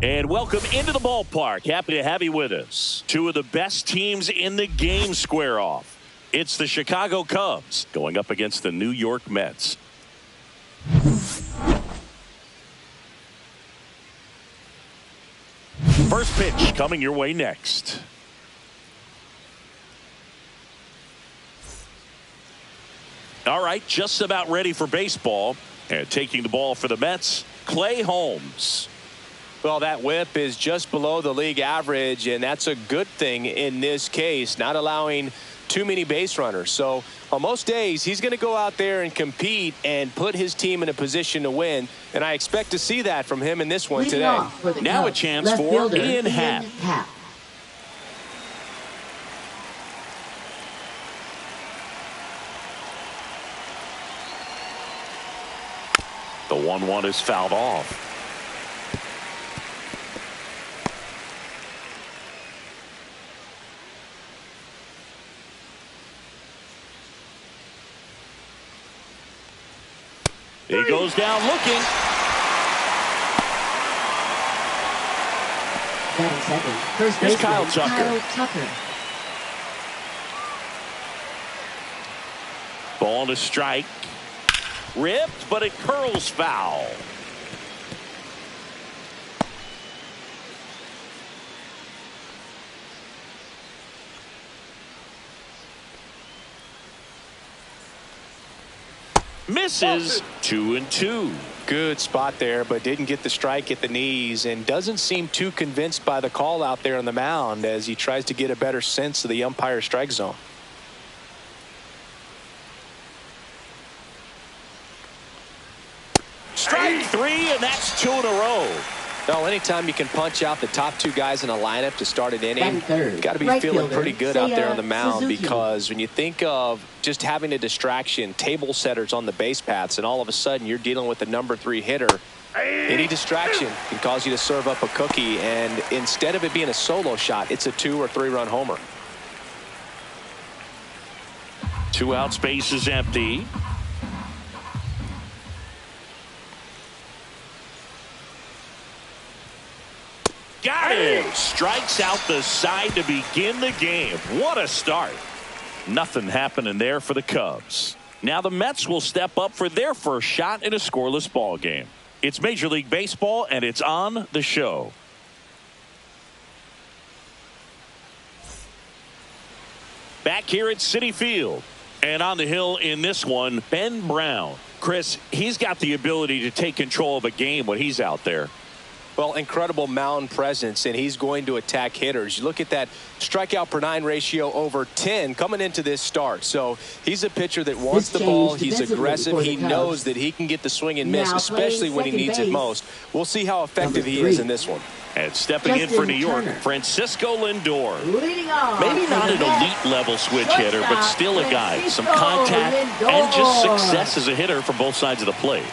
And welcome into the ballpark. Happy to have you with us. Two of the best teams in the game square off. It's the Chicago Cubs going up against the New York Mets. First pitch coming your way next. All right, just about ready for baseball. And taking the ball for the Mets, Clay Holmes. Well, that whip is just below the league average, and that's a good thing in this case, not allowing too many base runners. So on most days, he's going to go out there and compete and put his team in a position to win, and I expect to see that from him in this one today. Now a chance for Ian Happ. The 1-1 is fouled off. He goes down looking. Here's Kyle Tucker. Ball to strike. Ripped, but it curls foul. Misses. 2-2. Good spot there, but didn't get the strike at the knees and doesn't seem too convinced by the call out there on the mound as he tries to get a better sense of the umpire strike zone. Strike 3, and that's 2 in a row. Well, anytime you can punch out the top two guys in a lineup to start an inning, you've got to be feeling pretty good out there on the mound, because when you think of just having a distraction, table setters on the base paths, and all of a sudden you're dealing with the number 3 hitter, any distraction can cause you to serve up a cookie, and instead of it being a solo shot, it's a 2 or 3 run homer. 2 out, space is empty. Got him. Strikes out the side to begin the game. What a start. Nothing happening there for the Cubs. Now the Mets will step up for their first shot in a scoreless ball game. It's Major League Baseball, and it's on the show. Back here at Citi Field. And on the hill in this one, Ben Brown. Chris, he's got the ability to take control of a game when he's out there. Well, incredible mound presence, and he's going to attack hitters. You look at that strikeout per 9 ratio over 10 coming into this start. So he's a pitcher that wants the ball. He's aggressive. He knows that he can get the swing and miss, especially when he needs it most. We'll see how effective he is in this one. And stepping in for New York, Francisco Lindor. Maybe not an elite level switch hitter, but still a guy. Some contact and just success as a hitter from both sides of the plate.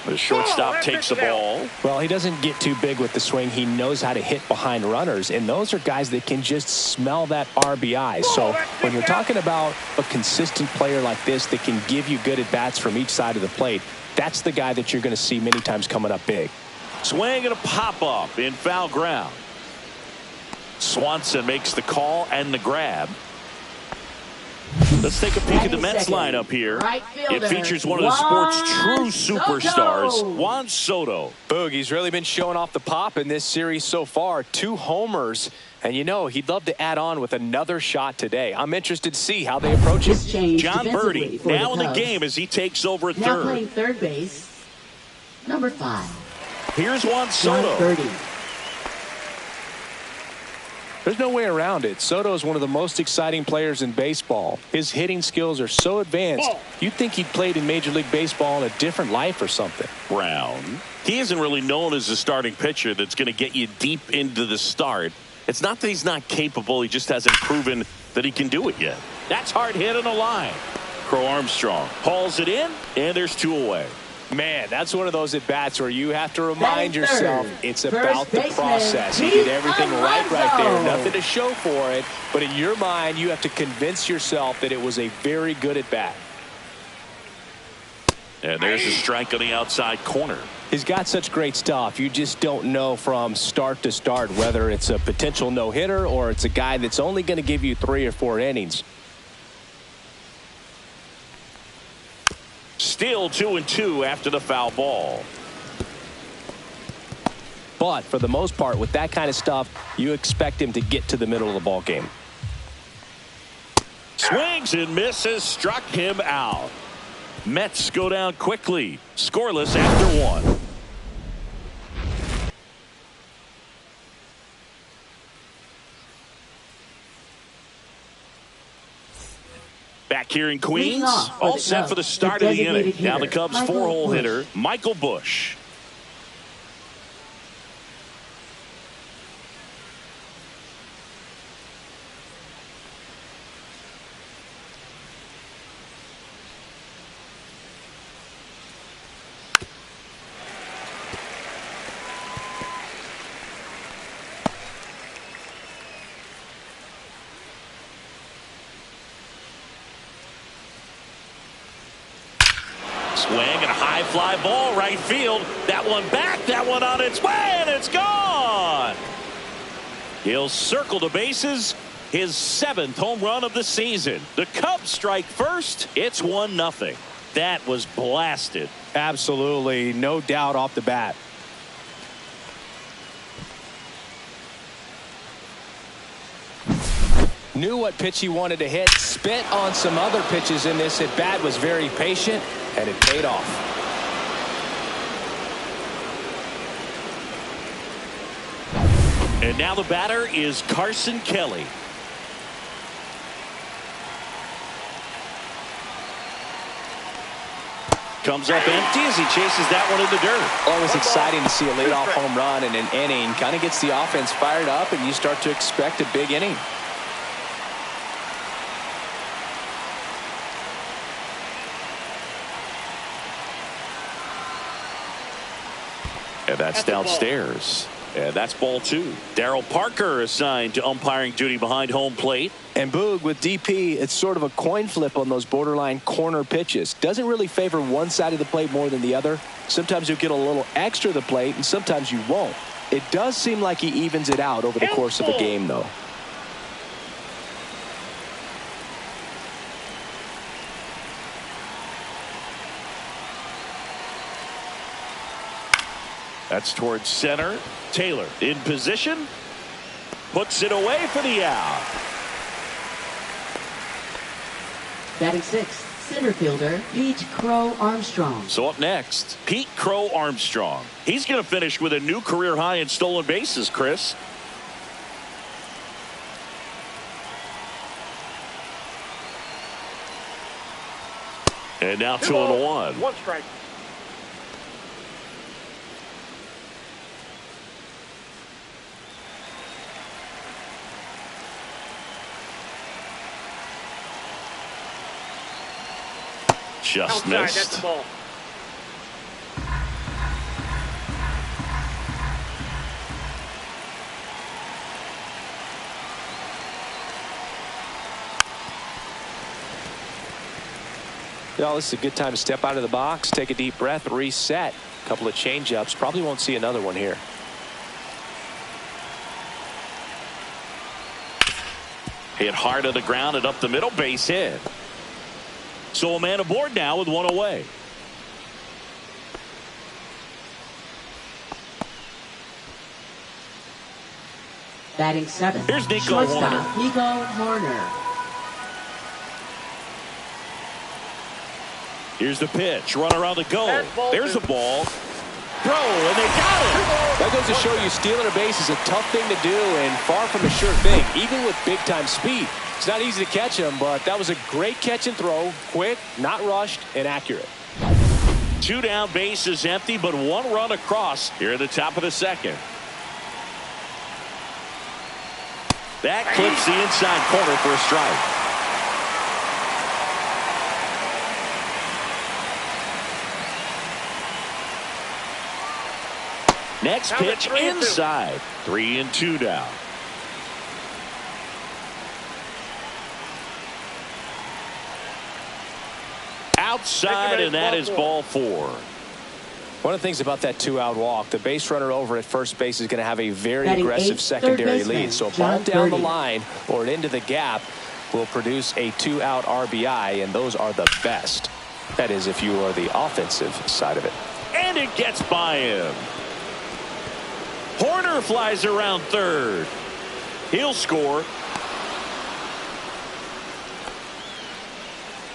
The shortstop takes the ball. Well, he doesn't get too big with the swing. He knows how to hit behind runners, and those are guys that can just smell that RBI. So when you're talking about a consistent player like this that can give you good at-bats from each side of the plate, that's the guy that you're going to see many times coming up big. Swing and a pop-up in foul ground. Swanson makes the call and the grab. Let's take a peek at the Mets lineup here. It features one of the sport's true superstars, Juan Soto. Boog, he's really been showing off the pop in this series so far. 2 homers. And, you know, he'd love to add on with another shot today. I'm interested to see how they approach it. John Birdie now in the game as he takes over at third. Now playing third base, number 5. Here's Juan Soto. There's no way around it. Soto is one of the most exciting players in baseball. His hitting skills are so advanced, you'd think he'd played in Major League Baseball in a different life or something. Brown. He isn't really known as a starting pitcher that's going to get you deep into the start. It's not that he's not capable. He just hasn't proven that he can do it yet. That's hard hit on the line. Crow Armstrong hauls it in, and there's 2 away. Man, that's one of those at-bats where you have to remind yourself it's about the process. He did everything right there. Nothing to show for it, but in your mind, you have to convince yourself that it was a very good at-bat. And there's a strike on the outside corner. He's got such great stuff. You just don't know from start to start whether it's a potential no-hitter or it's a guy that's only going to give you 3 or 4 innings. Still 2-2 after the foul ball. But for the most part, with that kind of stuff, you expect him to get to the middle of the ball game. Swings and misses, struck him out. Mets go down quickly, scoreless after 1. Back here in Queens, all set for the start of the inning. Now the Cubs' 4-hole hitter, Michael Busch. Swing and a high fly ball right field. That one back, that one on its way, and it's gone. He'll circle the bases. His 7th home run of the season. The Cubs strike first. It's 1-0. That was blasted. Absolutely, no doubt off the bat. Knew what pitch he wanted to hit. Spit on some other pitches in this at bat. Was very patient, and it paid off. And now the batter is Carson Kelly. Comes up empty as he chases that one in the dirt. Always exciting to see a leadoff home run in an inning. Kind of gets the offense fired up, and you start to expect a big inning. And that's downstairs. And that's ball 2. Darryl Parker assigned to umpiring duty behind home plate. And Boog, with DP, it's sort of a coin flip on those borderline corner pitches. Doesn't really favor one side of the plate more than the other. Sometimes you'll get a little extra the plate, and sometimes you won't. It does seem like he evens it out over the course of a game, though. That's towards center. Taylor in position. Puts it away for the out. Batting 6th, center fielder Pete Crow Armstrong. So up next, Pete Crow Armstrong. He's going to finish with a new career high in stolen bases, Chris. And now 2-1. 1 strike. Just Outside, missed. that's the ball. Well, this is a good time to step out of the box, take a deep breath, reset. A couple of change-ups. Probably won't see another one here. Hit hard to the ground and up the middle, base hit. So a man aboard now with 1 away. Batting 7th. Here's Nico shortstop, Horner. Nico Horner. Here's the pitch. Run around the goal. There's the ball. Throw, and they got it. That goes to show you stealing a base is a tough thing to do and far from a sure thing, even with big-time speed. It's not easy to catch him, but that was a great catch and throw. Quick, not rushed, and accurate. 2 down, bases empty, but 1 run across here at the top of the 2nd. That clips the inside corner for a strike. Next pitch inside. 3-2 down. Outside, and that is ball 4. One of the things about that 2-out walk, the base runner over at first base is going to have a very Batting aggressive eighth, secondary lead. So a ball down the Birdie. line or into the gap will produce a 2-out RBI, and those are the best. That is, if you are the offensive side of it. And it gets by him. Horner flies around third. He'll score.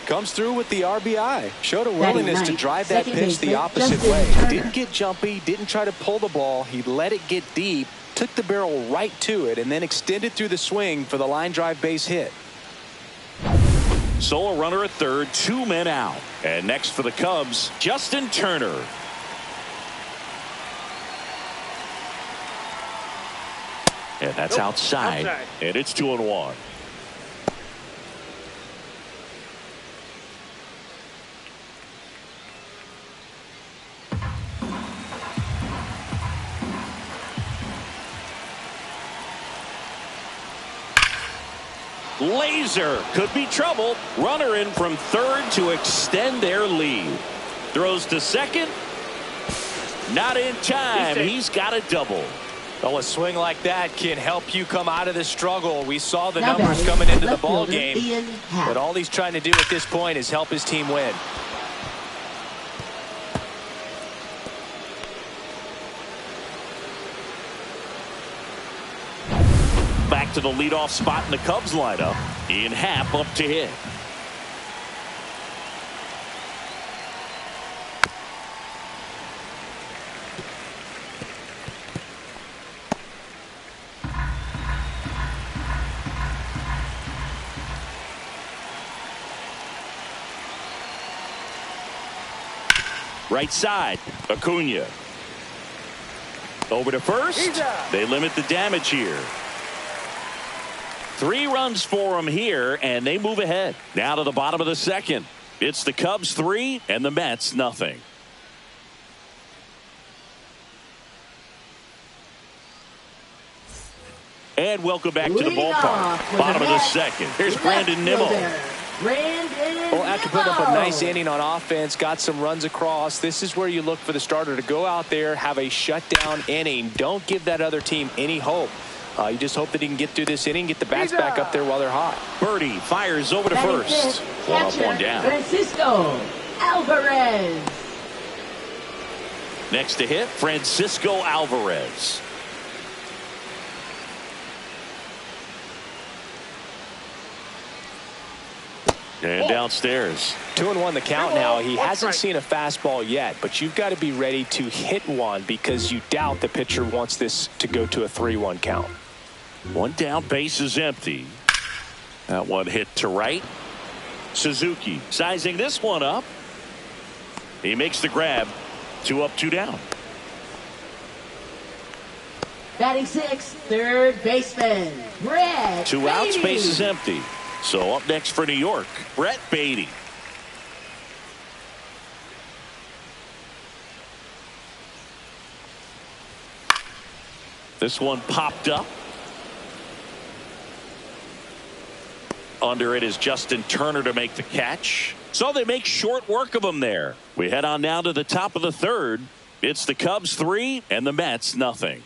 Comes through with the RBI. Showed a willingness to drive that Second pitch the baseman, opposite Justin way. Turner. Didn't get jumpy, didn't try to pull the ball. He let it get deep, took the barrel right to it, and then extended through the swing for the line drive base hit. Solo runner at third, 2 men out. And next for the Cubs, Justin Turner. And that's outside. And it's 2-1. Laser could be trouble. Runner in from third to extend their lead. Throws to second. Not in time. He's got a double. Well, a swing like that can help you come out of the struggle. We saw the Now numbers batting, coming into the left ball fielder, game. Ian Happ. But all he's trying to do at this point is help his team win. Back to the leadoff spot in the Cubs lineup. Ian Happ up to hit. Right side, Acuna. Over to first. They limit the damage here. 3 runs for them here, and they move ahead. Now to the bottom of the second. It's the Cubs 3 and the Mets nothing. And welcome back to the ballpark. Bottom of the second. Here's Brandon Nimmo. Well, after putting up a nice inning on offense, got some runs across, this is where you look for the starter to go out there, have a shutdown inning. Don't give that other team any hope. You just hope that he can get through this inning, get the bats back up there while they're hot. Birdie fires over to first. One up, one down. Francisco Alvarez. Next to hit, Francisco Alvarez. And downstairs. 2-1 the count now. He hasn't seen a fastball yet, but you've got to be ready to hit one because you doubt the pitcher wants this to go to a 3-1 count. One down, base is empty. That one hit to right. Suzuki sizing this one up. He makes the grab. 2 up, 2 down. Batting 6th, third baseman, Brett 2 outs, Beatty. base is empty. So up next for New York, Brett Beatty. This one popped up. Under it is Justin Turner to make the catch. So they make short work of him there. We head on now to the top of the third. It's the Cubs 3 and the Mets nothing.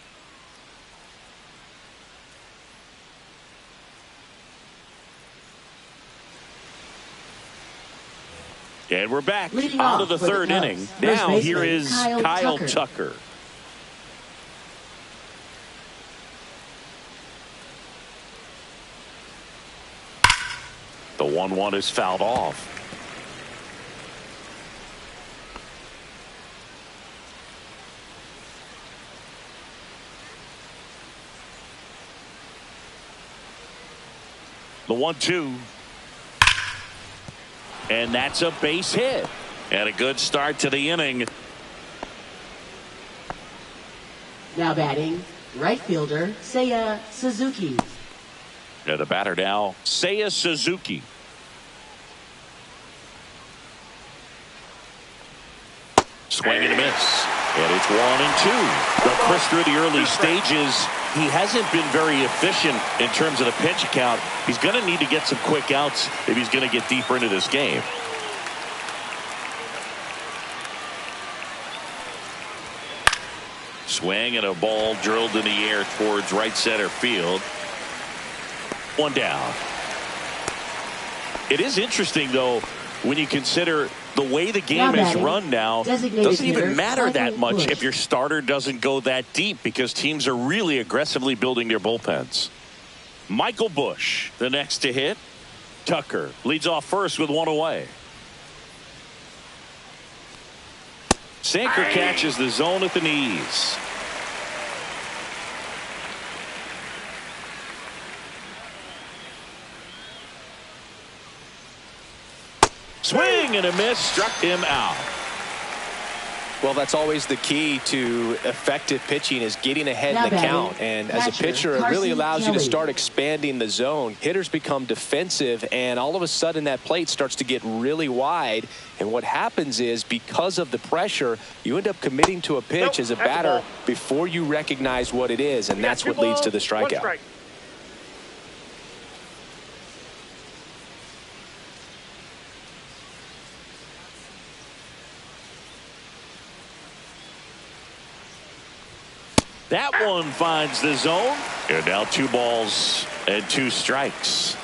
And we're back Leading out off of the for the third Cubs, inning. first Now baseman, here is Kyle Tucker. Tucker. The 1-1 is fouled off. The 1-2. And that's a base hit. And a good start to the inning. Now batting, right fielder, Seiya Suzuki. And the batter now, Seiya Suzuki. Swing and a miss. And it's 1-2. But Chris, through the early stages, he hasn't been very efficient in terms of the pitch count. He's going to need to get some quick outs if he's going to get deeper into this game. Swing and a ball drilled in the air towards right center field. One down. It is interesting, though, when you consider the way the game is run now. Doesn't even matter that much if your starter doesn't go that deep, because teams are really aggressively building their bullpens. Michael Busch, the next to hit. Tucker leads off first with one away. Sinker catches the zone at the knees. Swing and a miss, struck him out. Well, that's always the key to effective pitching, is getting ahead in the count. And as a pitcher, it really allows you to start expanding the zone. Hitters become defensive, and all of a sudden that plate starts to get really wide. And what happens is, because of the pressure, you end up committing to a pitch as a batter before you recognize what it is, and that's what leads to the strikeout. That one finds the zone. And now 2 balls and 2 strikes.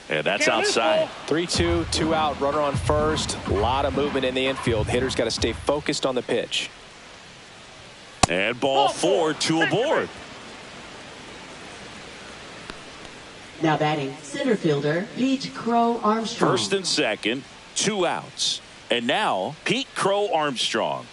And that's outside. 3-2, 2 out, runner on first. A lot of movement in the infield. Hitters got to stay focused on the pitch. And ball 4, 2 aboard. Now batting, center fielder Pete Crow Armstrong. First and second, 2 outs. And now Pete Crow Armstrong.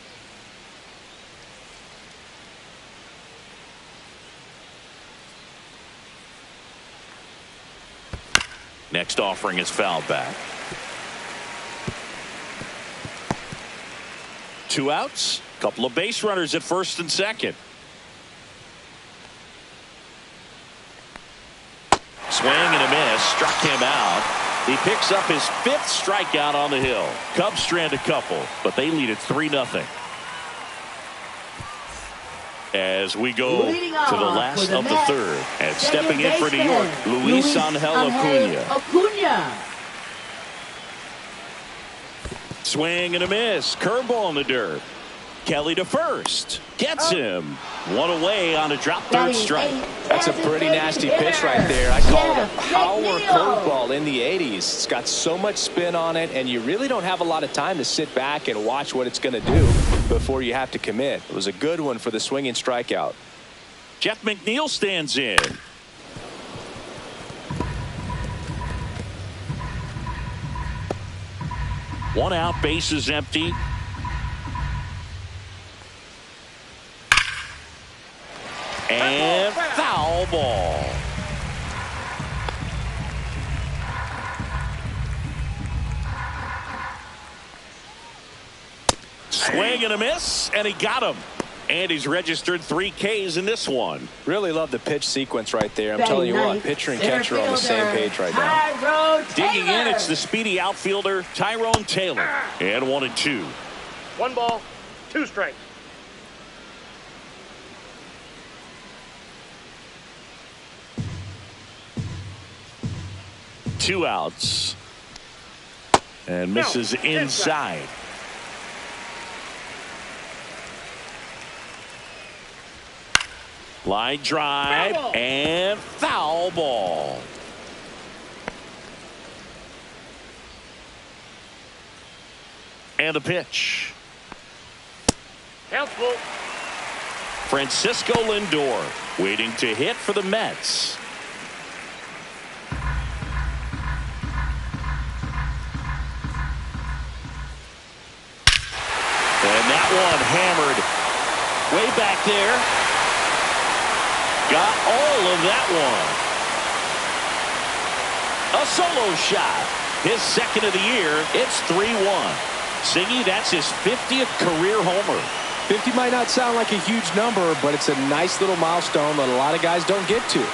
Next offering is fouled back. 2 outs. Couple of base runners at first and second. Swing and a miss, struck him out. He picks up his 5th strikeout on the hill. Cubs strand a couple, but they lead it 3-0. As we go to the last of the third, and stepping in for New York, Luis Angel Acuna. Swing and a miss, curveball in the dirt. Kelly to first, gets him. 1 away on a drop third strike. That's a pretty nasty pitch right there. I call it a power curveball in the 80s. It's got so much spin on it, and you really don't have a lot of time to sit back and watch what it's going to do before you have to commit. It was a good one for the swinging strikeout. Jeff McNeil stands in. One out, bases empty. And foul ball. Swing and a miss, and he got him. And he's registered 3 Ks in this one. Really love the pitch sequence right there. I'm telling you what, pitcher and catcher are on the same page right now. Digging in, it's the speedy outfielder, Tyrone Taylor. And 1-2. 1 ball, 2 strikes. Two outs. And misses inside. Line drive and foul ball. And the pitch. Helpful. Francisco Lindor waiting to hit for the Mets. And that one hammered way back there. Got all of that one. A solo shot. His 2nd of the year. It's 3-1. Siggy, that's his 50th career homer. 50 might not sound like a huge number, but it's a nice little milestone that a lot of guys don't get to.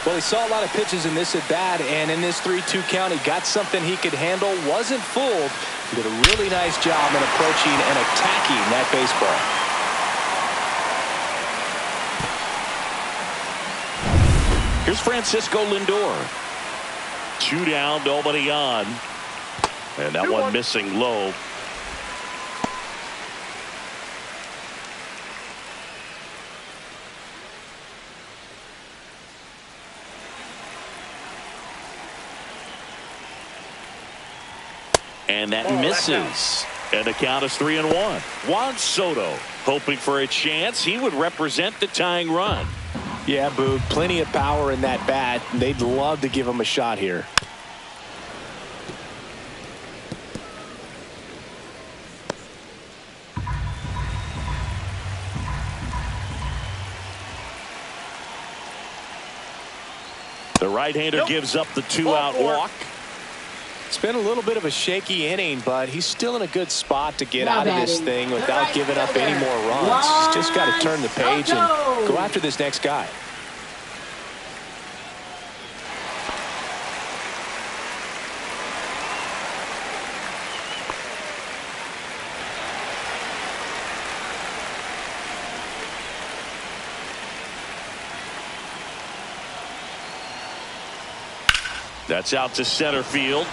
Well, he saw a lot of pitches in this at bat, and in this 3-2 count, he got something he could handle. Wasn't fooled. He did a really nice job in approaching and attacking that baseball. Here's Francisco Lindor. 2 down, nobody on. And that one missing low. And that misses. And the count is 3-1. Juan Soto hoping for a chance. He would represent the tying run. Yeah, Boog, plenty of power in that bat. They'd love to give him a shot here. The right-hander gives up the 2-out walk. It's been a little bit of a shaky inning, but he's still in a good spot to get out of this thing without giving up any more runs. He's just got to turn the page and go after this next guy. That's out to center field.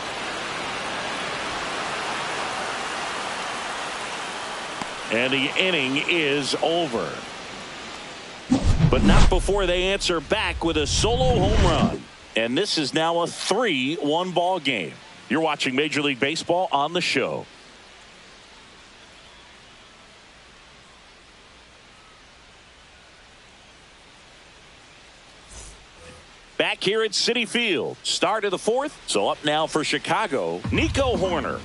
And the inning is over. But not before they answer back with a solo home run. And this is now a 3-1 ball game. You're watching Major League Baseball on the show. Back here at Citi Field. Start of the 4th. So up now for Chicago, Nico Hoerner.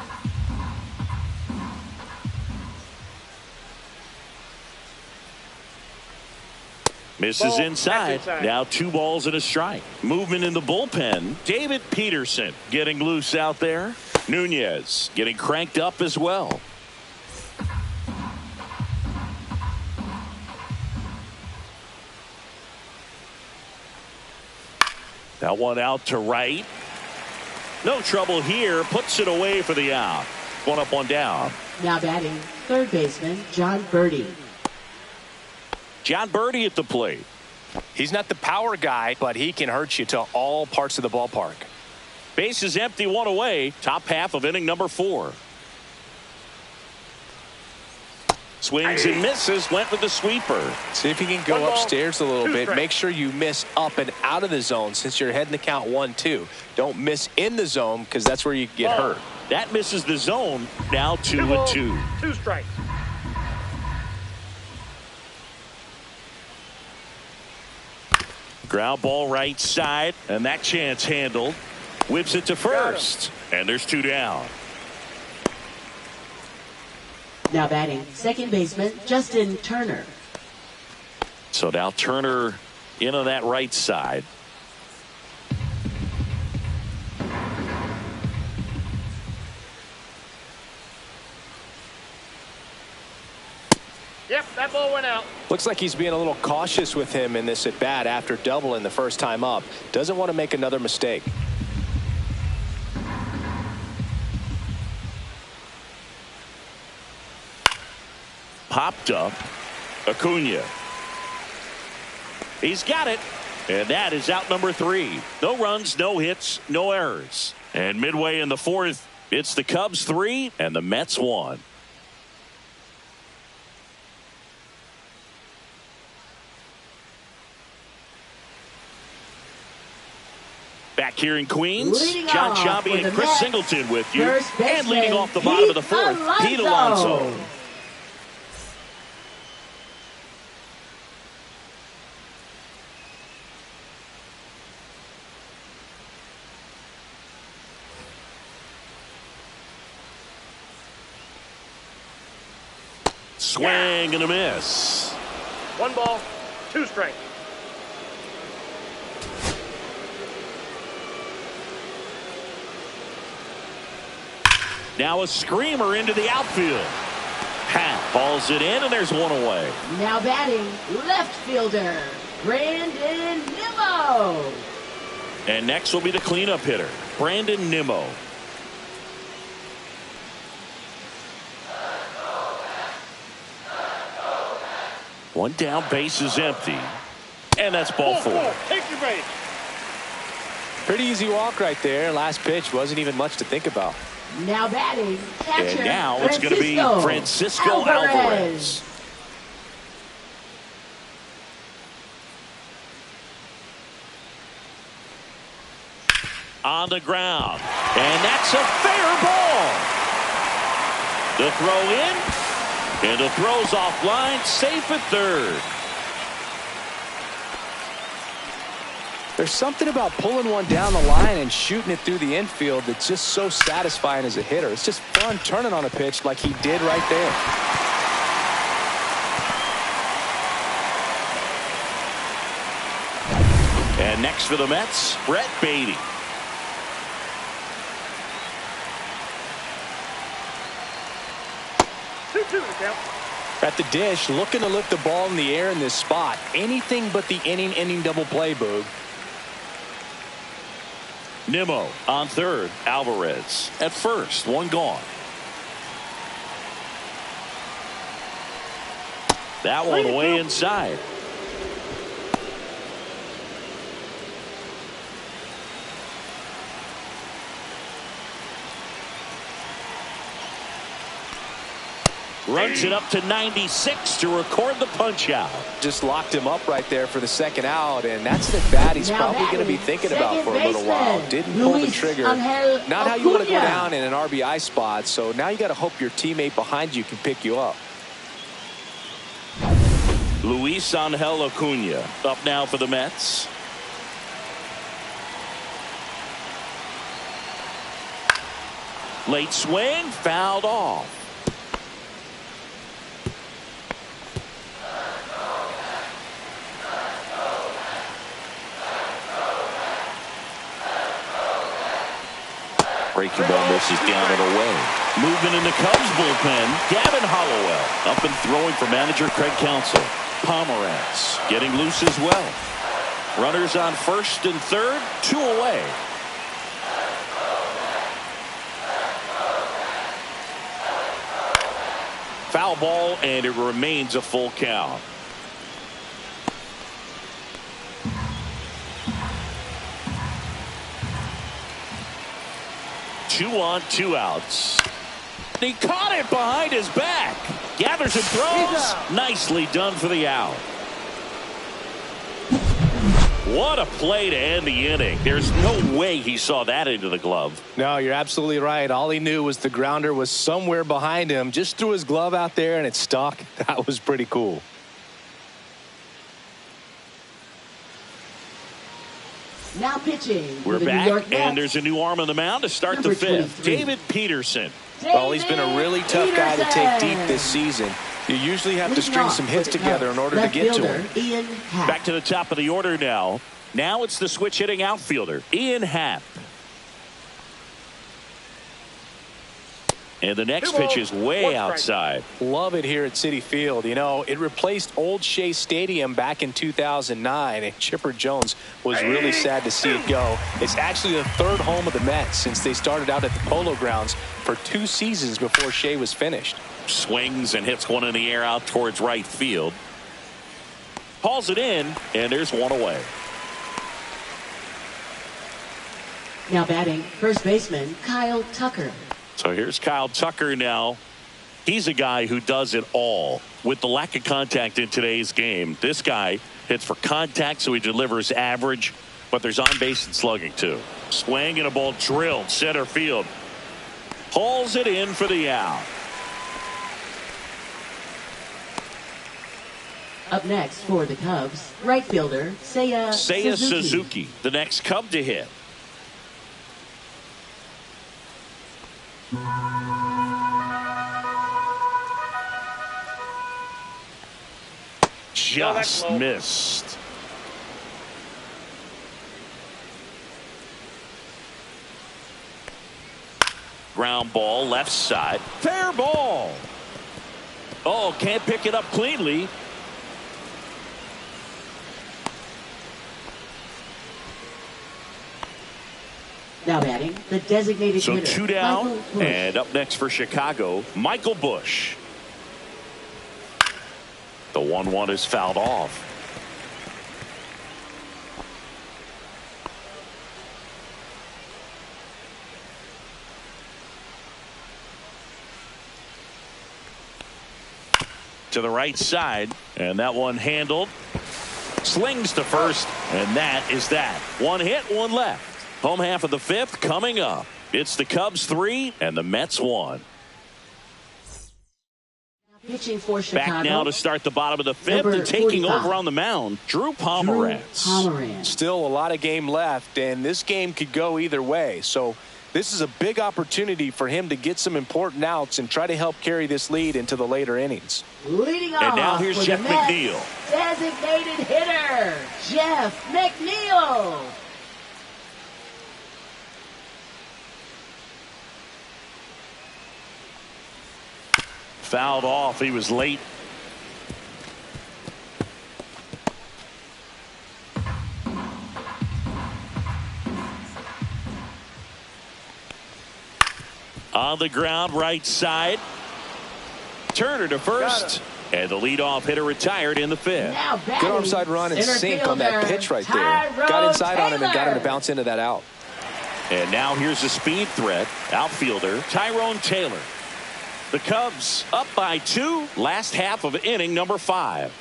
Misses inside. Now 2 balls and a strike. Movement in the bullpen. David Peterson getting loose out there. Nunez getting cranked up as well. That one out to right. No trouble here. Puts it away for the out. 1 up, 1 down. Now batting, third baseman Jon Berti. Jon Berti at the plate. He's not the power guy, but he can hurt you to all parts of the ballpark. Base is empty, 1 away. Top half of inning number 4. Swings and misses. Went with the sweeper. See if you can go upstairs a little bit. Make sure you miss up and out of the zone since you're heading to count 1-2. Don't miss in the zone because that's where you get hurt. That misses the zone. Now 2-2. 2 strikes. Ground ball right side, and that chance handled. Whips it to first, and there's 2 down. Now batting, second baseman Justin Turner. So now Turner in on that right side. Yep, that ball went out. Looks like he's being a little cautious with him in this at bat after doubling the first time up. Doesn't want to make another mistake. Popped up. Acuna. He's got it. And that is out number 3. No runs, no hits, no errors. And midway in the 4th, it's the Cubs 3 and the Mets 1. Back here in Queens, John Sciambi and Chris Singleton with you. And leading off the bottom of the 4th, Pete Alonso. Swing and a miss. 1 ball, 2 strikes. Now a screamer into the outfield. Happ balls it in, and there's 1 away. Now batting, left fielder Brandon Nimmo. And next will be the cleanup hitter, Brandon Nimmo. One down, base is empty. And that's ball 4. Take your base. Pretty easy walk right there. Last pitch wasn't even much to think about. Now batting, catcher, and now it's going to be Francisco Alvarez. On the ground, and that's a fair ball. The throw in, and the throw's offline, safe at third. There's something about pulling one down the line and shooting it through the infield that's just so satisfying as a hitter. It's just fun turning on a pitch like he did right there. And next for the Mets, Brett Baty. At the dish, looking to lift the ball in the air in this spot. Anything but the inning double play, Boog. Nimmo on third. Alvarez at first. One gone. That one way inside. Runs it up to 96 to record the punch out. Just locked him up right there for the second out, and that's the bat he's probably going to be thinking about for a little while. Didn't pull the trigger. Not how you want to go down in an RBI spot, so now you got to hope your teammate behind you can pick you up. Luis Angel Acuna up now for the Mets. Late swing, fouled off. Breaking ball misses down and away. Movement in the Cubs bullpen. Gavin Hollowell up and throwing for manager Craig Counsell. Pomeranz getting loose as well. Runners on first and third, 2 away. Foul ball, and it remains a full count. 2 on, 2 outs. He caught it behind his back. Gathers and throws. Nicely done for the out. What a play to end the inning. There's no way he saw that into the glove. No, you're absolutely right. All he knew was the grounder was somewhere behind him. Just threw his glove out there and it stuck. That was pretty cool. Now pitching. We're back, and there's a new arm on the mound to start the fifth. David Peterson. Well, he's been a really tough guy to take deep this season. You usually have to string some hits together in order to get to him. Back to the top of the order now. Now it's the switch hitting outfielder, Ian Happ. And the next pitch is way outside. Love it here at Citi Field. You know, it replaced Old Shea Stadium back in 2009, and Chipper Jones was really sad to see it go. It's actually the third home of the Mets since they started out at the Polo Grounds for 2 seasons before Shea was finished. Swings and hits one in the air out towards right field. Hauls it in, and there's one away. Now batting, first baseman Kyle Tucker. So here's Kyle Tucker now. He's a guy who does it all. With the lack of contact in today's game, this guy hits for contact, so he delivers average, but there's on base and slugging too. Swing and a ball drilled center field. Hauls it in for the out. Up next for the Cubs, right fielder Seiya Suzuki, the next Cub to hit. Just missed. Ground ball left side. Fair ball. Oh, can't pick it up cleanly. Now batting, the designated hitter. So 2 down, and up next for Chicago, Michael Busch. The 1-1 is fouled off. to the right side, and that one handled. Slings to first, and that is that. One hit, one left. Home half of the fifth coming up. It's the Cubs 3 and the Mets 1. Pitching for Chicago. Back now to start the bottom of the fifth and taking 45. Over on the mound, Drew Pomeranz. Still a lot of game left, and this game could go either way. So this is a big opportunity for him to get some important outs and try to help carry this lead into the later innings. Leading off, and now here's Jeff McNeil. Designated hitter, Jeff McNeil. Fouled off. He was late. On the ground, right side. Turner to first. And the leadoff hitter retired in the fifth. Good arm side run and sink on that pitch right there. Got inside on him and got him to bounce into that out. And now here's a speed threat. Outfielder Tyrone Taylor. The Cubs up by 2. Last half of inning number 5.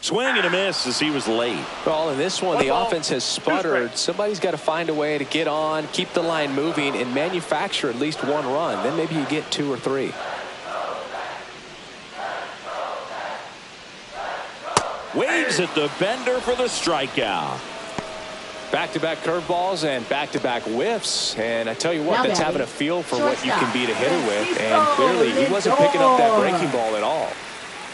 Swing and a miss as he was late. Well, in this one, the offense has sputtered. Somebody's got to find a way to get on, keep the line moving, and manufacture at least one run. Then maybe you get 2 or 3. Waves at the bender for the strikeout. Back-to-back curveballs and back-to-back whiffs. And I tell you what, that's having a feel for what you can beat a hitter with. And clearly, he wasn't picking up that breaking ball at all.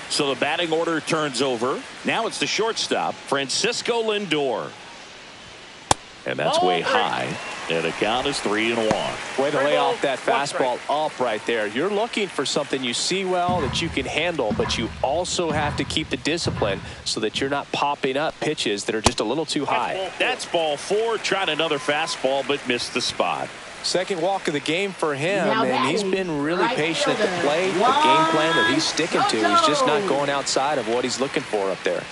So the batting order turns over. Now it's the shortstop, Francisco Lindor. And that's way high. And the count is 3-1. Way to lay off that fastball up right there. You're looking for something you see well that you can handle, but you also have to keep the discipline so that you're not popping up pitches that are just a little too high. That's ball 4. Tried another fastball, but missed the spot. Second walk of the game for him, and he's been really patient at the plate. The game plan that he's sticking to is just not going outside of what he's looking for up there.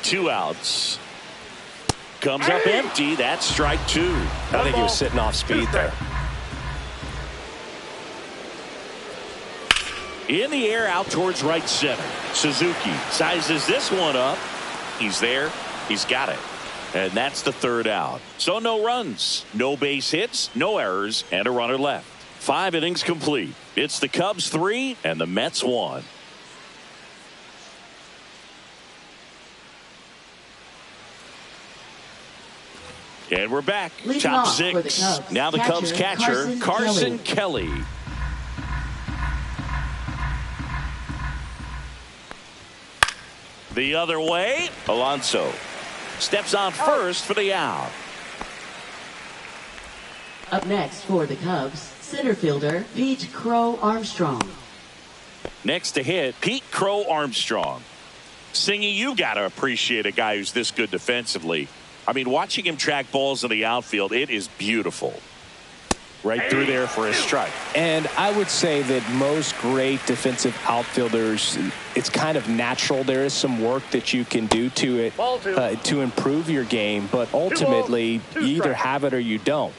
Two outs. Comes up empty. That's strike 2. I think he was sitting off speed there. In the air out towards right center. Suzuki sizes this one up. He's there. He's got it. And that's the third out. So no runs, no base hits, no errors, and a runner left. 5 innings complete. It's the Cubs 3 and the Mets 1. And we're back. Top 6. Now the Cubs catcher, Carson Kelly. The other way, Alonso steps on first for the out. Up next for the Cubs, center fielder Pete Crow Armstrong. Next to hit, Pete Crow Armstrong. Singy, you got to appreciate a guy who's this good defensively. I mean, watching him track balls in the outfield, it is beautiful. Right through there for a strike. And I would say that most great defensive outfielders, it's kind of natural. There is some work that you can do to it to improve your game, but ultimately you either have it or you don't.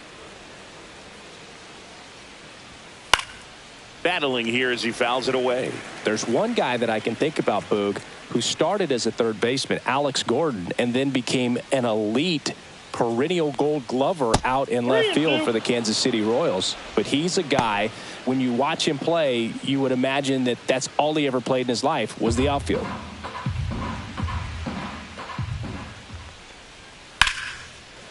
Battling here as he fouls it away. There's one guy that I can think about, Boog, who started as a third baseman, Alex Gordon, and then became an elite perennial Gold Glover out in left field for the Kansas City Royals. But he's a guy, when you watch him play, you would imagine that that's all he ever played in his life was the outfield.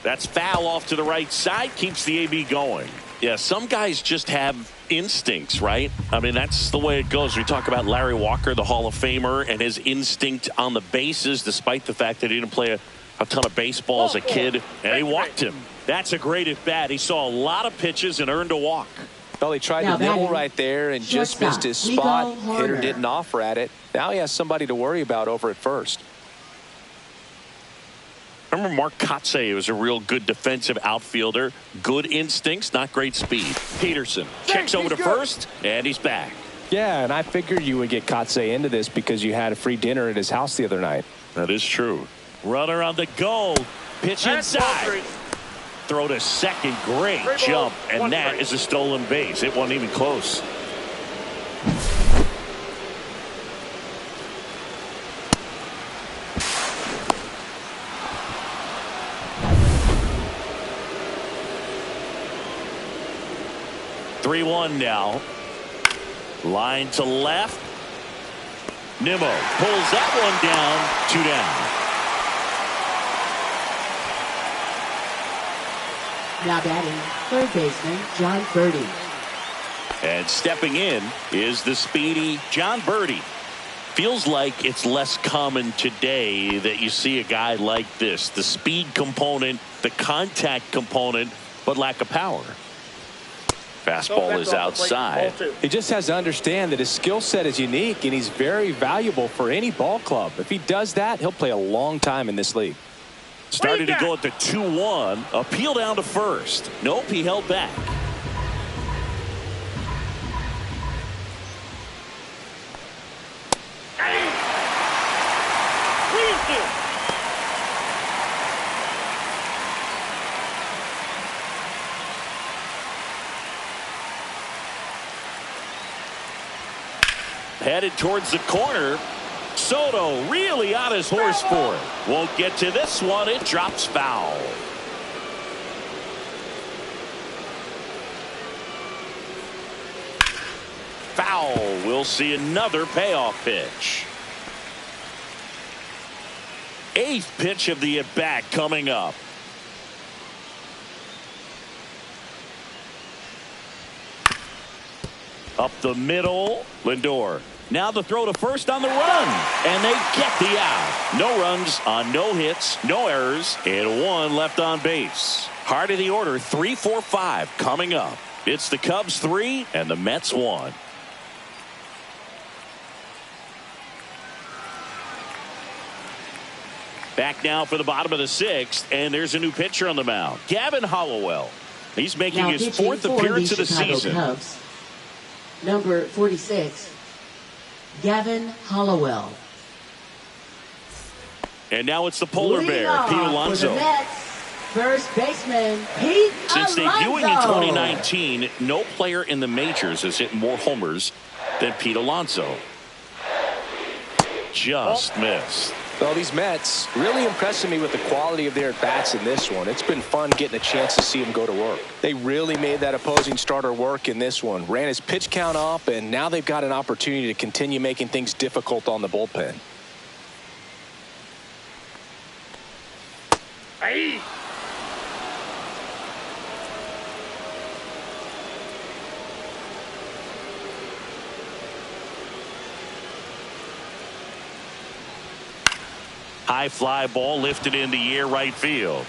That's foul off to the right side, keeps the AB going. Yeah, some guys just have instincts, right? I mean, that's the way it goes. We talk about Larry Walker, the Hall of Famer, and his instinct on the bases, despite the fact that he didn't play a ton of baseball as a kid, and he walked him. That's a great at bat. He saw a lot of pitches and earned a walk. Well, he tried to nibble right there and just missed his spot. Hitter didn't offer at it. Now he has somebody to worry about over at first. Remember Mark Kotsay was a real good defensive outfielder. Good instincts, not great speed. Peterson checks over to first, and he's back. Yeah, and I figured you would get Kotsay into this because you had a free dinner at his house the other night. That is true. Runner on the goal. Pitch inside. Throw to second. Great jump. And that is a stolen base. It wasn't even close. Three-one now. Line to left. Nimmo pulls that one down. 2 down. Now batting, third baseman Jon Berti. And stepping in is the speedy Jon Berti. Feels like it's less common today that you see a guy like this. The speed component, the contact component, but lack of power. Fastball is outside. He just has to understand that his skill set is unique and he's very valuable for any ball club. If he does that, he'll play a long time in this league. Started to go at the 2-1. Appeal down to first. Nope, he held back. Headed towards the corner. Soto really on his horse for it. Won't get to this one. It drops foul. Foul. We'll see another payoff pitch. Eighth pitch of the at-bat coming up. Up the middle. Lindor. Now the throw to first on the run. And they get the out. No runs on no hits, no errors, and one left on base. Heart of the order, 3, 4, 5 coming up. It's the Cubs 3 and the Mets 1. Back now for the bottom of the 6th, and there's a new pitcher on the mound. Gavin Hollowell. He's making his 4th appearance of the season. Cubs, number 46, Gavin Hollowell. And now it's the polar bear, Pete Alonso. First baseman, Pete Since Alonso. debuting in 2019, no player in the majors has hit more homers than Pete Alonso. Just missed. Well, these Mets really impressing me with the quality of their at-bats in this one. It's been fun getting a chance to see them go to work. They really made that opposing starter work in this one. Ran his pitch count up, and now they've got an opportunity to continue making things difficult on the bullpen. Hey. High fly ball lifted in the air right field.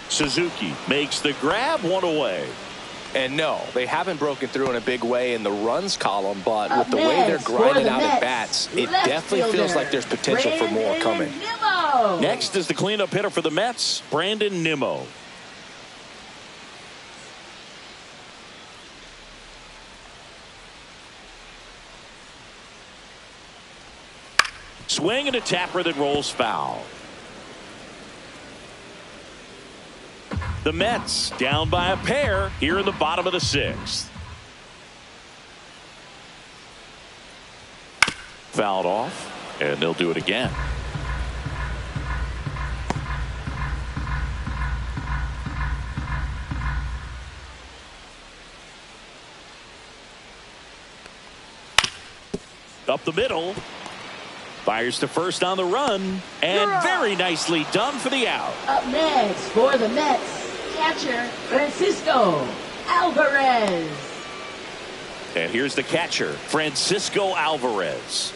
Suzuki makes the grab, one away. And no, they haven't broken through in a big way in the runs column, but with the way they're grinding out at bats, it definitely feels like there's potential for more coming. Next is the cleanup hitter for the Mets, Brandon Nimmo. Swing and a tapper that rolls foul. The Mets down by a pair here in the bottom of the 6th. Fouled off, and they'll do it again. Up the middle. Fires to first on the run, and very nicely done for the out. Up next for the Mets, catcher Francisco Alvarez. And here's the catcher, Francisco Alvarez.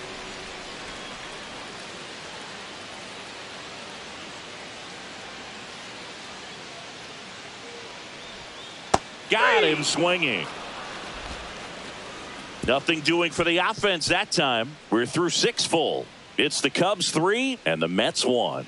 Got him swinging. Nothing doing for the offense that time. We're through 6 full. It's the Cubs 3 and the Mets 1.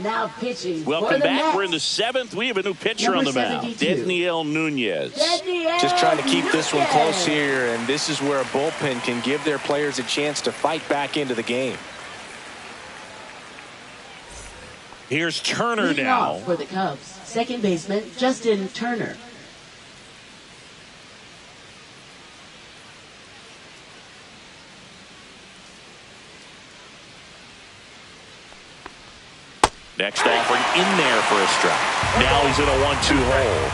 Now pitching. Welcome back. We're in the 7th. We have a new pitcher on the mound. Daniel Nunez. Just trying to keep this one close here, and this is where a bullpen can give their players a chance to fight back into the game. Here's Turner now. For the Cubs, second baseman Justin Turner. Next offering in there for a strike. Now he's in a 1-2 hole.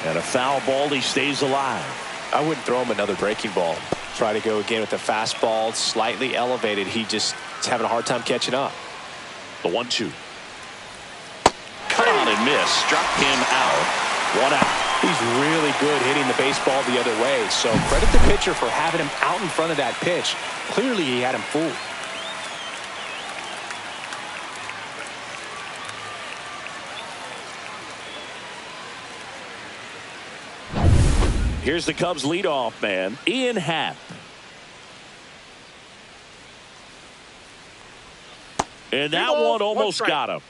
And a foul ball. He stays alive. I wouldn't throw him another breaking ball. Try to go again with the fastball, slightly elevated. He just is having a hard time catching up. The 1-2. Cut on and miss. Struck him out. 1 out. He's really good hitting the baseball the other way. So credit the pitcher for having him out in front of that pitch. Clearly he had him fooled. Here's the Cubs leadoff man, Ian Happ. And that one almost got him.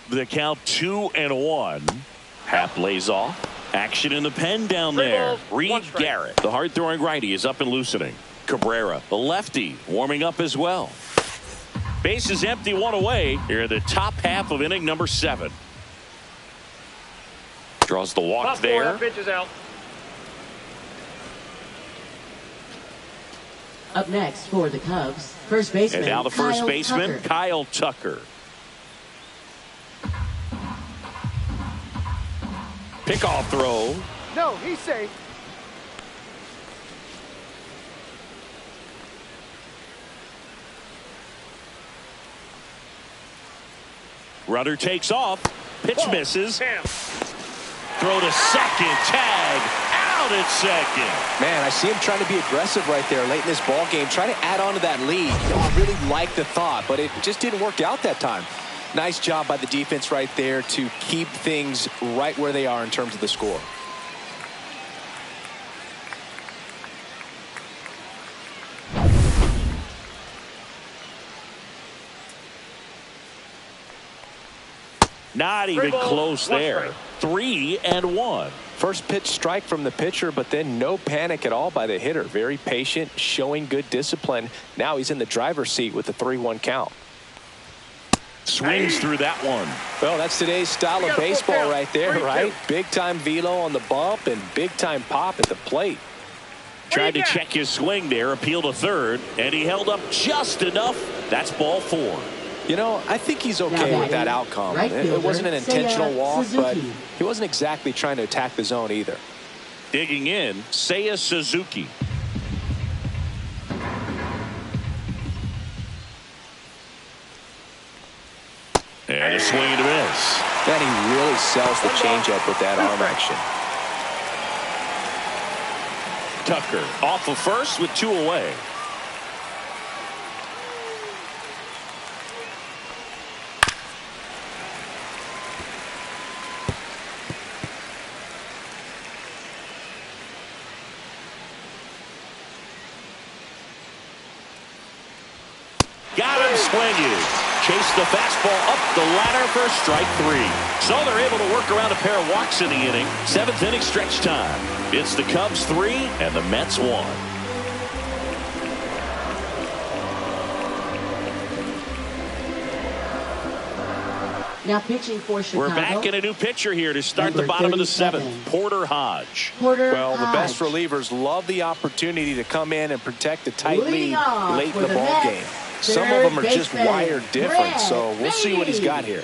The count 2-1. Happ lays off. Action in the pen down there. Reed Garrett, the hard-throwing righty, is up and loosening. Cabrera, the lefty, warming up as well. Base is empty, 1 away. Here in the top half of inning number 7. Draws the walk there. Pitch is out. Up next for the Cubs, first baseman. And now the first Kyle baseman, Tucker. Kyle Tucker. Pickoff throw. No, he's safe. Runner takes off. Pitch misses. Damn. Throw to second. Tag. Out at second. Man, I see him trying to be aggressive right there late in this ball game, trying to add on to that lead. I really like the thought, but it just didn't work out that time. Nice job by the defense right there to keep things right where they are in terms of the score. Not even close there. 3-1. First pitch strike from the pitcher, but then no panic at all by the hitter. Very patient, showing good discipline. Now he's in the driver's seat with the 3-1 count. Swings through that one. Well, that's today's style of baseball right there, right? Big-time velo on the bump and big-time pop at the plate. Tried to check his swing there, appeal to third, and he held up just enough. That's ball 4. You know, I think he's okay with that outcome. It wasn't an intentional walk, but he wasn't exactly trying to attack the zone either. Digging in, Seiya Suzuki. And a swing and a miss. Then he really sells the changeup with that arm action. Tucker off of first with 2 away. Got him swinging. Chase the fastball up the ladder for strike 3. So they're able to work around a pair of walks in the inning. 7th inning stretch time. It's the Cubs 3 and the Mets 1. Now pitching for Chicago. We're back in a new pitcher here to start the bottom of the 7th. Porter Hodge. Well, the best relievers love the opportunity to come in and protect a tight lead late in the ball game. Some of them are just wired different, so we'll see what he's got here.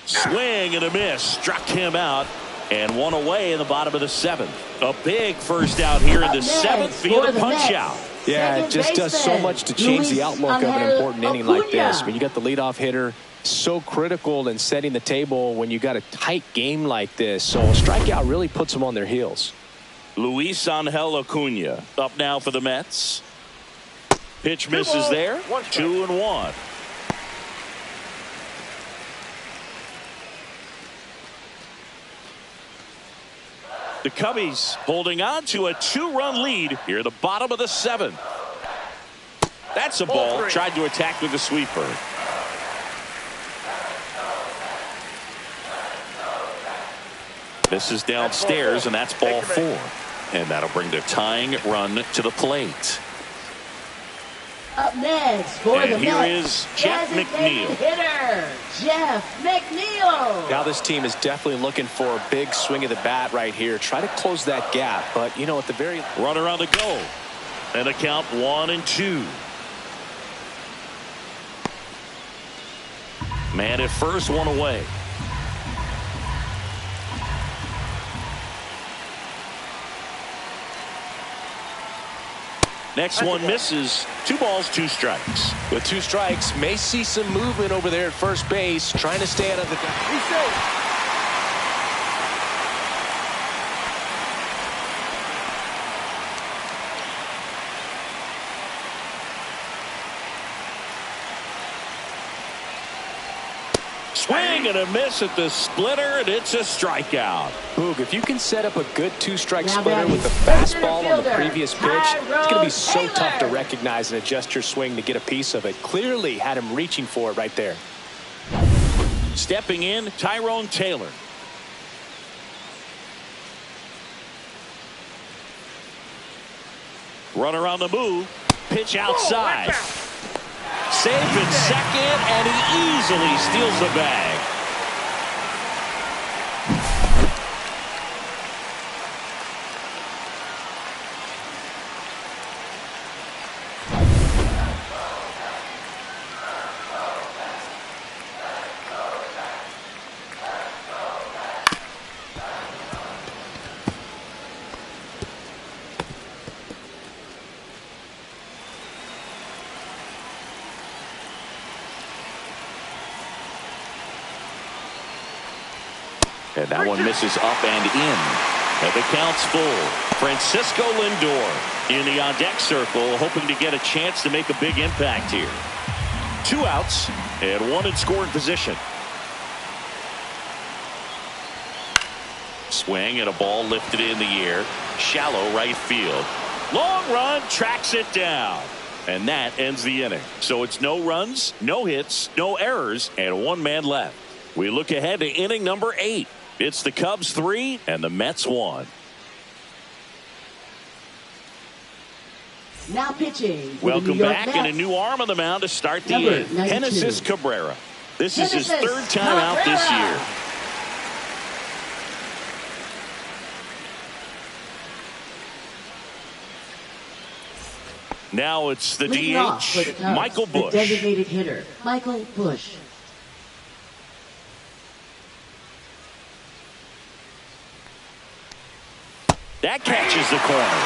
Swing and a miss. Struck him out. And 1 away in the bottom of the 7th. A big first out here in the 7th via the punch out. Yeah, it just does so much to change the outlook of an important inning like this. When you got the leadoff hitter So critical in setting the table when you got a tight game like this. So a strikeout really puts them on their heels. Luis Angel Acuna up now for the Mets. Pitch misses there. 2-1. The Cubbies holding on to a 2-run lead here at the bottom of the 7th. That's a ball. Tried to attack with the sweeper. This is downstairs, and that's ball 4. And that'll bring the tying run to the plate. Up next for the here Mets, is Jeff McNeil. Hitter, Jeff McNeil. Now this team is definitely looking for a big swing of the bat right here. Try to close that gap. But, you know, at the very... Runner on the go. And a count 1-2. Man at first, one away. Next one misses. 2 balls, 2 strikes. With 2 strikes, may see some movement over there at first base, trying to stay out of the... Swing and a miss at the splitter, and it's a strikeout. Boog, if you can set up a good 2-strike splitter with the fastball on the previous pitch, it's going to be so tough to recognize and adjust your swing to get a piece of it. Clearly had him reaching for it right there. Stepping in, Tyrone Taylor. Runner on the move. Pitch outside. Safe at second, and he easily steals the bag. And that one misses up and in. And the count's full. Francisco Lindor in the on-deck circle, hoping to get a chance to make a big impact here. 2 outs and 1 in scoring position. Swing and a ball lifted in the air. Shallow right field. Long run, tracks it down. And that ends the inning. So it's no runs, no hits, no errors, and 1 man left. We look ahead to inning number 8. It's the Cubs 3 and the Mets 1. Now pitching. Welcome back, and a new arm on the mound to start the inning. Genesis Cabrera. This is his 3rd time out this year. Now it's the DH, Michael Busch. The designated hitter, Michael Busch. That catches the corner.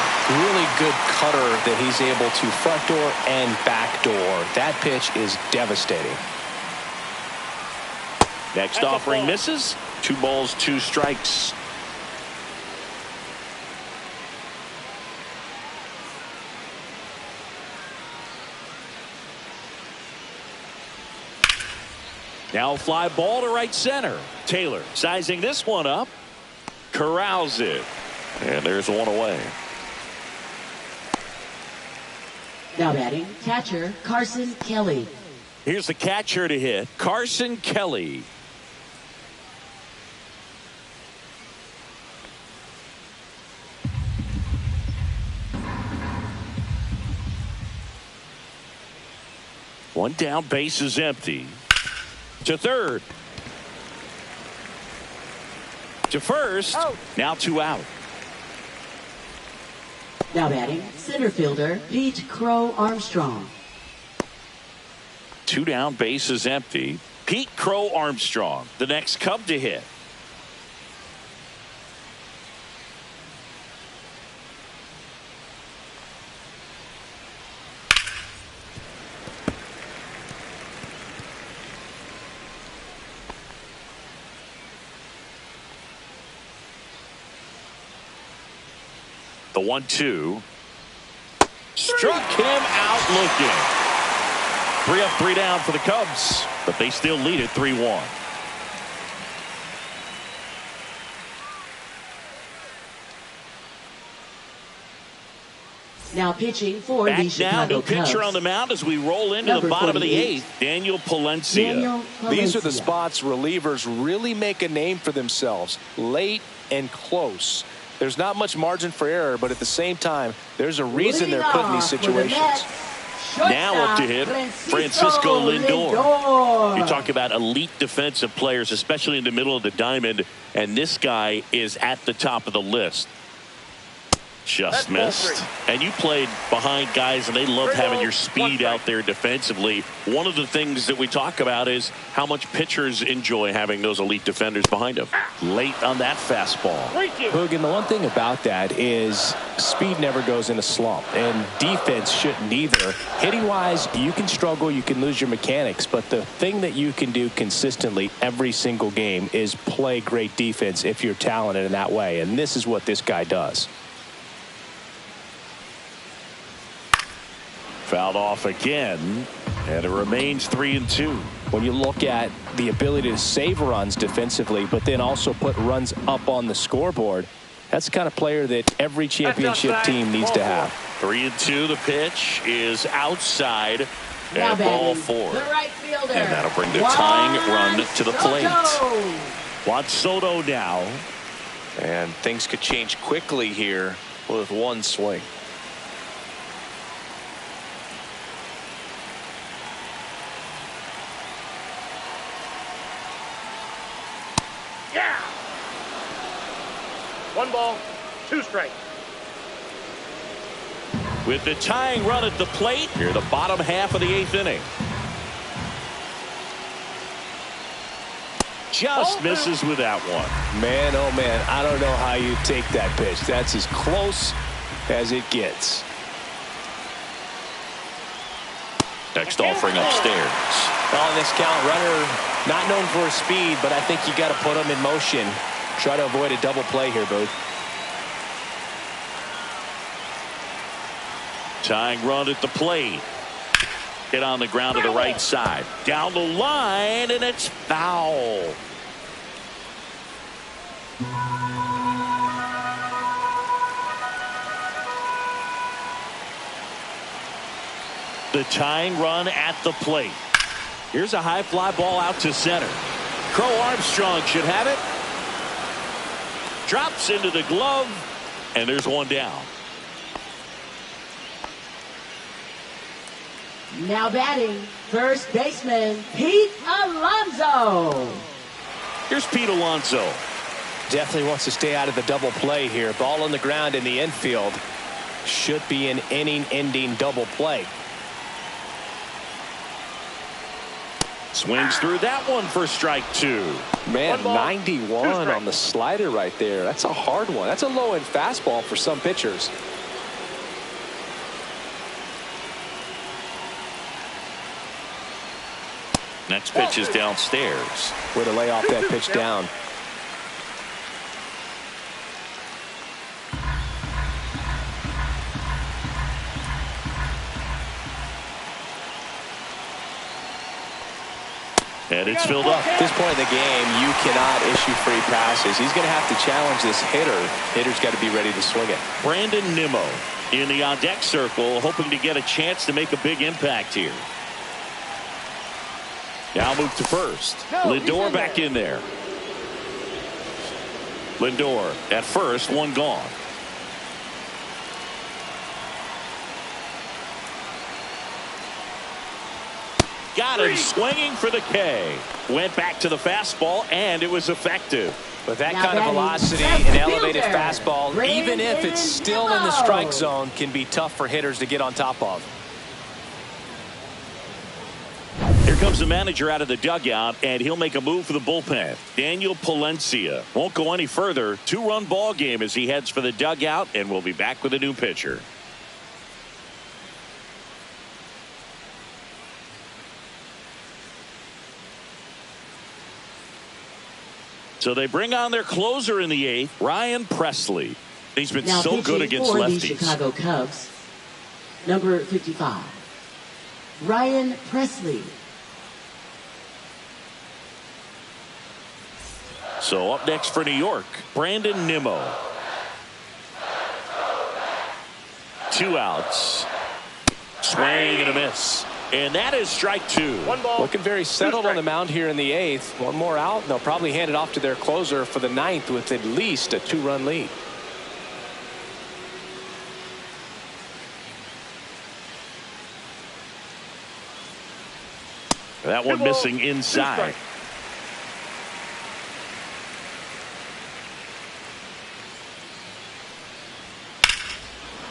Really good cutter that he's able to front door and back door. That pitch is devastating. Next offering misses. 2 balls, 2 strikes. Now fly ball to right center. Taylor sizing this one up. Corrals it. And there's 1 away. Now batting, catcher Carson Kelly. Here's the catcher to hit, Carson Kelly. One down, base is empty. To third. To first. Now 2 out. Now batting, center fielder Pete Crow Armstrong. 2 down, base is empty. Pete Crow Armstrong, the next Cub to hit. The 1-2. Struck him out looking. 3 up, 3 down for the Cubs, but they still lead it 3-1. Now pitching for Back the Chicago now, new Cubs. pitcher on the mound as we roll into the Number bottom of the 48, 8th, Daniel Palencia. These are the spots relievers really make a name for themselves. Late and close. There's not much margin for error, but at the same time, there's a reason they're put in these situations. Now up to hit Francisco Lindor. You talk about elite defensive players, especially in the middle of the diamond, and this guy is at the top of the list. Just missed. And you played behind guys, and they love having your speed out there defensively. One of the things that we talk about is how much pitchers enjoy having those elite defenders behind them. Late on that fastball. Boog, and the one thing about that is speed never goes in a slump, and defense shouldn't either. Hitting-wise, you can struggle, you can lose your mechanics, but the thing that you can do consistently every single game is play great defense if you're talented in that way, and this is what this guy does. Fouled off again, and it remains 3-2. When you look at the ability to save runs defensively, but then also put runs up on the scoreboard, that's the kind of player that every championship team needs to have. 3-2. The pitch is outside, Now and ball batting, 4. the right fielder, And that'll bring the tying run to the plate. Soto. Juan Soto now. And things could change quickly here with one swing. Yeah. 1 ball, 2 strikes. With the tying run at the plate, here the bottom half of the 8th inning. Just misses with that one. Man, oh man, I don't know how you take that pitch. That's as close as it gets. Next offering upstairs. On this count, runner not known for his speed, but I think you got to put him in motion. Try to avoid a double play here, Booth. Tying run at the plate. Hit on the ground to the right side. Down the line, and it's foul. The tying run at the plate. Here's a high fly ball out to center. Crow Armstrong should have it. Drops into the glove, and there's one down. Now batting, first baseman Pete Alonso. Here's Pete Alonso. Definitely wants to stay out of the double play here. Ball on the ground in the infield. Should be an inning-ending double play. Swings through that one for strike 2. Man, 91 on the slider right there. That's a hard one. That's a low-end fastball for some pitchers. Next pitch is downstairs. Way to lay off that pitch down. And it's filled up. At this point in the game, you cannot issue free passes. He's going to have to challenge this hitter. Hitter's got to be ready to swing it. Brandon Nimmo in the on-deck circle, hoping to get a chance to make a big impact here. Now move to first. Lindor back in there. Lindor at first, one gone. Got him swinging for the K. Went back to the fastball, and it was effective. With that kind of velocity, an elevated fastball, even if it's still in the strike zone, can be tough for hitters to get on top of. Here comes the manager out of the dugout, and he'll make a move for the bullpen. Daniel Palencia won't go any further. 2-run ball game as he heads for the dugout, and we'll be back with a new pitcher. So they bring on their closer in the 8th, Ryan Presley. He's been now so good against for lefties. The Chicago Cubs, number 55, Ryan Presley. So up next for New York, Brandon Nimmo. 2 outs. Swing and a miss. And that is strike 2. 1 ball. Looking very settled on the mound here in the 8th. One more out, and they'll probably hand it off to their closer for the 9th with at least a 2-run lead. That one missing inside.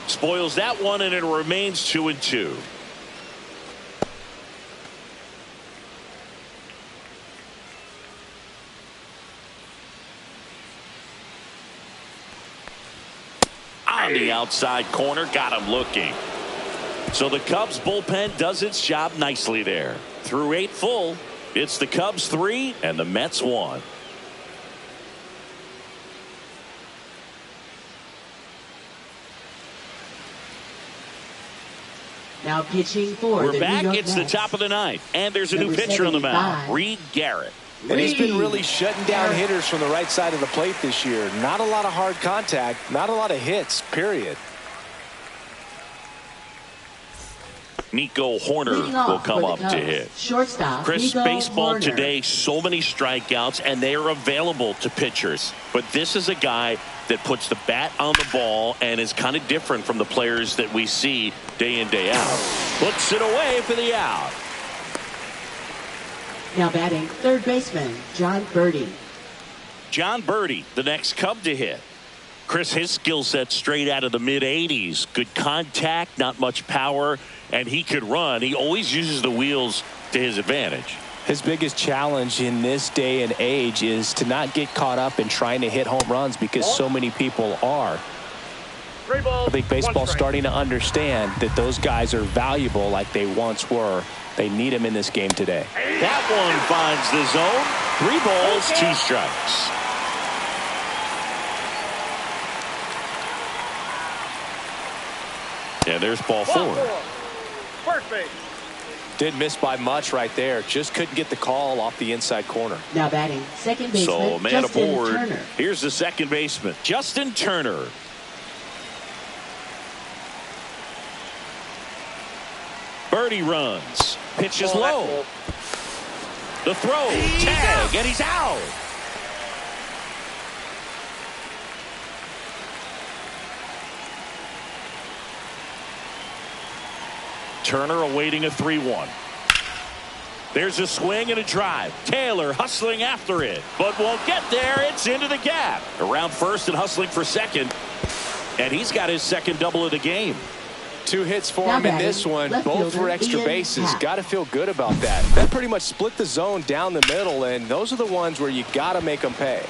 Spoils that one, and it remains 2-2. On the outside corner, got him looking. So the Cubs bullpen does its job nicely there. Through 8 full, it's the Cubs 3 and the Mets 1. Now pitching for We're the back. New York It's Mets. the top of the 9th, and there's a new Number pitcher on the mound, 75. Reed Garrett. And he's been really shutting down hitters from the right side of the plate this year. Not a lot of hard contact, not a lot of hits, period. Nico Horner Leading off will come for the up to Cubs, hit. Shortstop Chris, Nico baseball Horner. today, so many strikeouts, and they are available to pitchers. But this is a guy that puts the bat on the ball and is kind of different from the players that we see day in, day out. Puts it away for the out. Now batting third baseman John Birdie. John Birdie, the next Cub to hit. Chris, his skill set straight out of the mid-'80s. Good contact, not much power, and he could run. He always uses the wheels to his advantage. His biggest challenge in this day and age is to not get caught up in trying to hit home runs because so many people are. 3 balls. I think baseball's starting to understand that those guys are valuable like they once were. They need him in this game today. That one finds the zone. 3 balls, 2 strikes. And there's ball 4. First base. Didn't miss by much right there. Just couldn't get the call off the inside corner. Now batting second baseman So man Justin aboard. Turner. Here's the second baseman, Justin Turner. Birdie runs. Pitch is low. The throw. Tag. And he's out. Turner awaiting a 3-1. There's a swing and a drive. Taylor hustling after it, but won't get there. It's into the gap. Around first and hustling for second. And he's got his second double of the game. 2 hits for Now him in batting, this one. left Both fielder were extra Ian bases. Happ. Got to feel good about that. That pretty much split the zone down the middle, and those are the ones where you got to make them pay.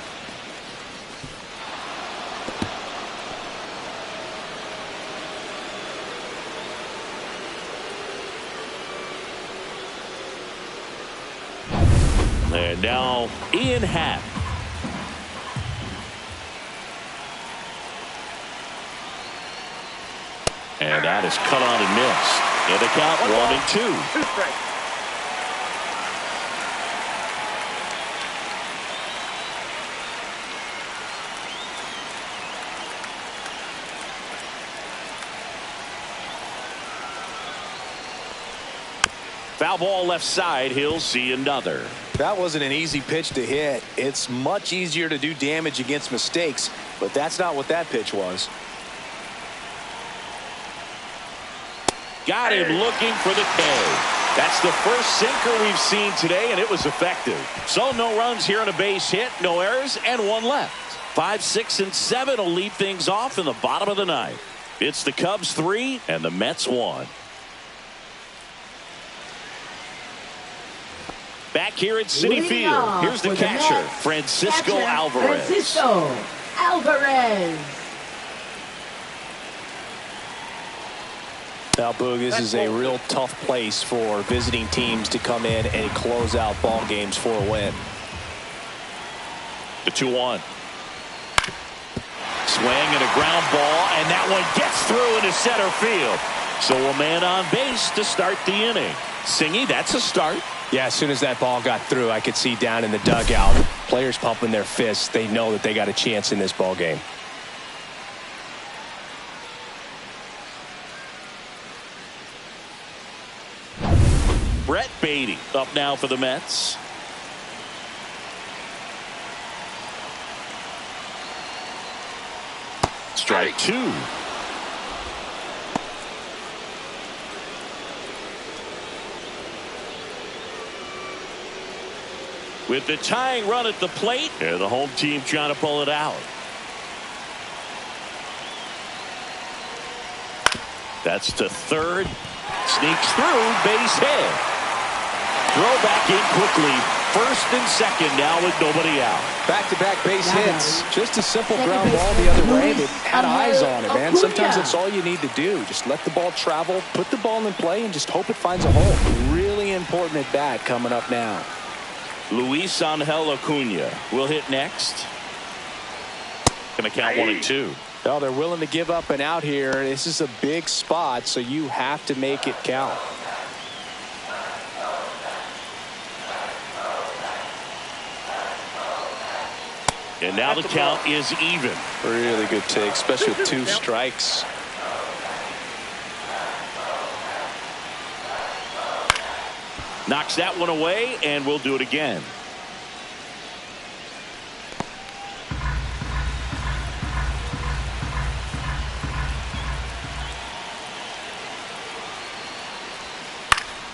And now Ian Happ. And that is cut on and missed. And the count 1-2. 2 strikes. Foul ball left side. He'll see another. That wasn't an easy pitch to hit. It's much easier to do damage against mistakes, but that's not what that pitch was. Got him looking for the K. That's the first sinker we've seen today, and it was effective. So no runs here on a base hit, no errors, and 1 left. 5, 6, and 7 will lead things off in the bottom of the 9th. It's the Cubs 3 and the Mets 1. Back here at Citi Leading Field, off here's the for catcher, Mets, Francisco catcher, Alvarez. Francisco Alvarez. Now, Boog, this is a real tough place for visiting teams to come in and close out ball games for a win. The 2-1. swing and a ground ball, and that one gets through into center field. So a man on base to start the inning. Singy, that's a start. Yeah, as soon as that ball got through, I could see down in the dugout, players pumping their fists. They know that they got a chance in this ball game. Brett Baty up now for the Mets. Strike two. With the tying run at the plate, and the home team trying to pull it out. That's to third. Sneaks through, base hit. Throw back in quickly. First and second now with nobody out. Back-to-back base hits. Just a simple ground ball the other way that had eyes on it, man. Sometimes that's all you need to do. Just let the ball travel, put the ball in play, and just hope it finds a hole. Really important at bat coming up now. Luis Angel Acuna will hit next. Gonna count 1-2. Oh, they're willing to give up and out here. This is a big spot, so you have to make it count. And now the count is even. Really good take, especially with 2 strikes. Knocks that one away, and we'll do it again.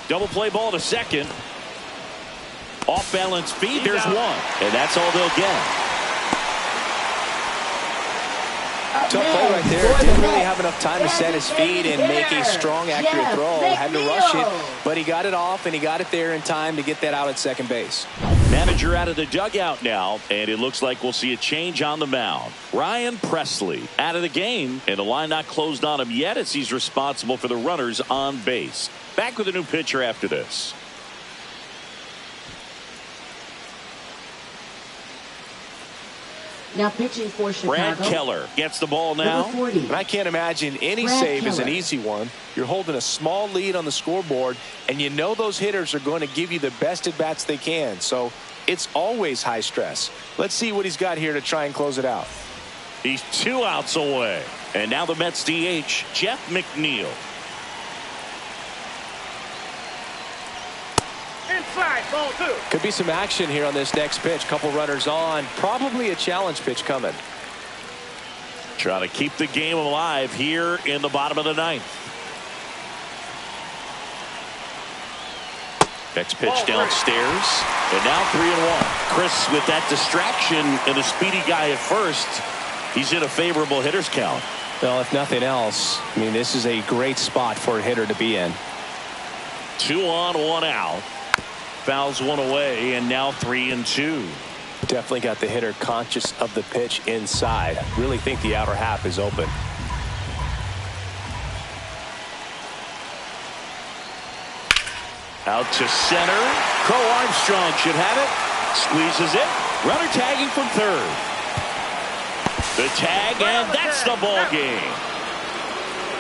Double play ball to second. Off balance feed. There's one. And that's all they'll get. Tough play right there. Didn't really have enough time to set his feet and make a strong, accurate throw. Had to rush it, but he got it off, and he got it there in time to get that out at second base. Manager out of the dugout now, and it looks like we'll see a change on the mound. Ryan Presley out of the game, and the line not closed on him yet as he's responsible for the runners on base. Back with a new pitcher after this. Now pitching for Chicago, Brad Keller gets the ball now. And I can't imagine any save is an easy one. You're holding a small lead on the scoreboard, and you know those hitters are going to give you the best at-bats they can. So it's always high stress. Let's see what he's got here to try and close it out. He's 2 outs away. And now the Mets DH, Jeff McNeil. Inside, ball 2. Could be some action here on this next pitch. Couple runners on. Probably a challenge pitch coming. Trying to keep the game alive here in the bottom of the 9th. Next pitch downstairs. And now 3-1. Chris with that distraction and the speedy guy at first. He's in a favorable hitter's count. Well, if nothing else, I mean, this is a great spot for a hitter to be in. 2 on, 1 out. Fouls one away, and now 3-2. Definitely got the hitter conscious of the pitch inside. Really think the outer half is open. Out to center. Crow Armstrong should have it. Squeezes it. Runner tagging from third. The tag, and that's the ball game.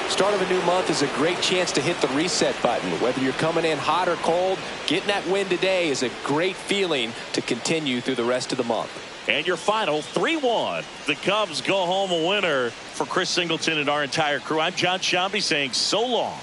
Start of a new month is a great chance to hit the reset button. Whether you're coming in hot or cold, getting that win today is a great feeling to continue through the rest of the month. And your final 3-1. The Cubs go home a winner. For Chris Singleton and our entire crew, I'm John Sciambi saying so long.